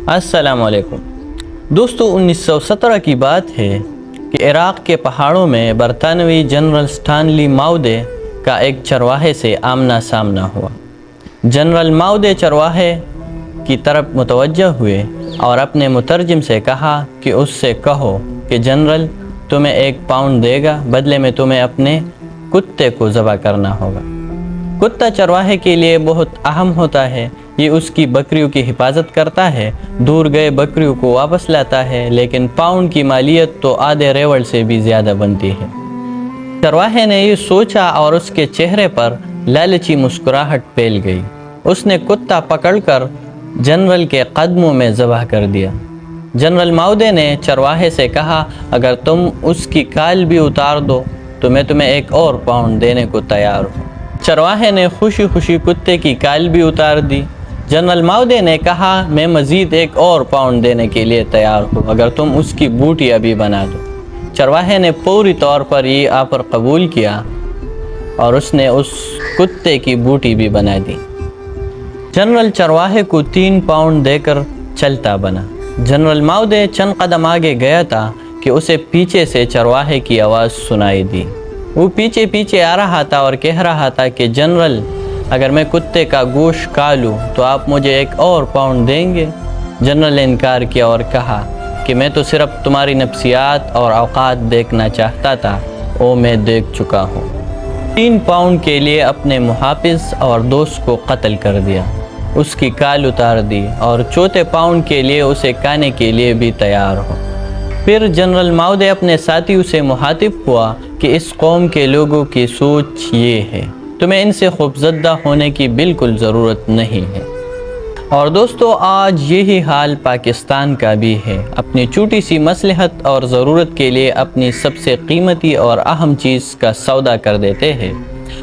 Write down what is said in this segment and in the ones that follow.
अस्सलाम वालेकुम दोस्तों, 1917 की बात है कि इराक़ के पहाड़ों में बरतानवी जनरल स्टैनली माउदे का एक चरवाहे से आमना सामना हुआ। जनरल माउदे चरवाहे की तरफ मुतवज्जह हुए और अपने मुतरजिम से कहा कि उससे कहो कि जनरल तुम्हें 1 पाउंड देगा, बदले में तुम्हें अपने कुत्ते को ज़बह करना होगा। कुत्ता चरवाहे के लिए बहुत अहम होता है। ये उसकी बकरियों की हिफाजत करता है, दूर गए बकरियों को वापस लाता है, लेकिन पाउंड की मालियत तो आधे रेवड़ से भी ज़्यादा बनती है। चरवाहे ने ये सोचा और उसके चेहरे पर लालची मुस्कुराहट फैल गई। उसने कुत्ता पकड़कर जनरल के कदमों में ज़बह कर दिया। जनरल माउदे ने चरवाहे से कहा, अगर तुम उसकी काल भी उतार दो तो मैं तुम्हें 1 और पाउंड देने को तैयार हूँ। चरवाहे ने खुशी खुशी कुत्ते की काल भी उतार दी। जनरल माउदे ने कहा, मैं मज़ीद 1 और पाउंड देने के लिए तैयार हूँ अगर तुम उसकी बूटी अभी बना दो। चरवाहे ने पूरी तौर पर ये ऑफ़र कबूल किया और उसने उस कुत्ते की बूटी भी बना दी। जनरल चरवाहे को 3 पाउंड देकर चलता बना। जनरल माउदे चंद कदम आगे गया था कि उसे पीछे से चरवाहे की आवाज़ सुनाई दी। वो पीछे पीछे आ रहा था और कह रहा था कि जनरल, अगर मैं कुत्ते का गोश्त खा लूँ तो आप मुझे 1 और पाउंड देंगे। जनरल ने इनकार किया और कहा कि मैं तो सिर्फ तुम्हारी नफ्सियात और औकात देखना चाहता था, वो मैं देख चुका हूँ। 3 पाउंड के लिए अपने मुहाफिज और दोस्त को कत्ल कर दिया, उसकी काल उतार दी और 4 पाउंड के लिए उसे खाने के लिए भी तैयार हो। फिर जनरल माउदे अपने साथियों से मुखातिब हुआ कि इस कौम के लोगों की सोच ये है, तुम्हें इनसे खौफज़दा होने की बिल्कुल ज़रूरत नहीं है। और दोस्तों, आज यही हाल पाकिस्तान का भी है। अपनी छोटी सी मसलहत और ज़रूरत के लिए अपनी सबसे कीमती और अहम चीज़ का सौदा कर देते हैं,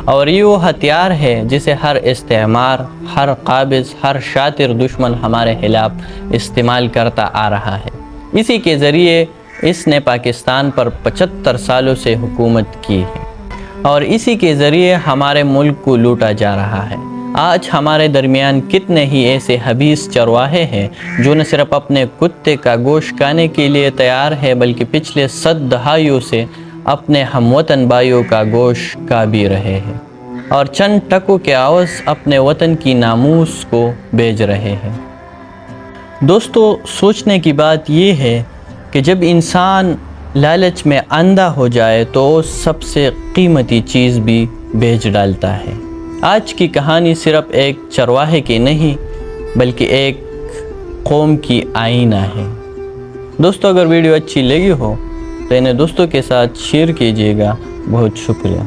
और ये वो हथियार है जिसे हर इस्तेमार, हर काबिज़, हर शातिर दुश्मन हमारे खिलाफ इस्तेमाल करता आ रहा है। इसी के ज़रिए इसने पाकिस्तान पर 75 सालों से हुकूमत की है और इसी के ज़रिए हमारे मुल्क को लूटा जा रहा है। आज हमारे दरमियान कितने ही ऐसे हबीस चरवाहे हैं जो न सिर्फ अपने कुत्ते का गोश्त खाने के लिए तैयार है, बल्कि पिछले 100 दहाइयों से अपने हमवतन भाइयों का गोश्त खा भी रहे हैं और चंद टकों के आवाज़ अपने वतन की नामूस को बेच रहे हैं। दोस्तों, सोचने की बात यह है कि जब इंसान लालच में अंधा हो जाए तो सबसे कीमती चीज़ भी बेच डालता है। आज की कहानी सिर्फ एक चरवाहे की नहीं, बल्कि एक कौम की आईना है। दोस्तों, अगर वीडियो अच्छी लगी हो तो इन्हें दोस्तों के साथ शेयर कीजिएगा। बहुत शुक्रिया।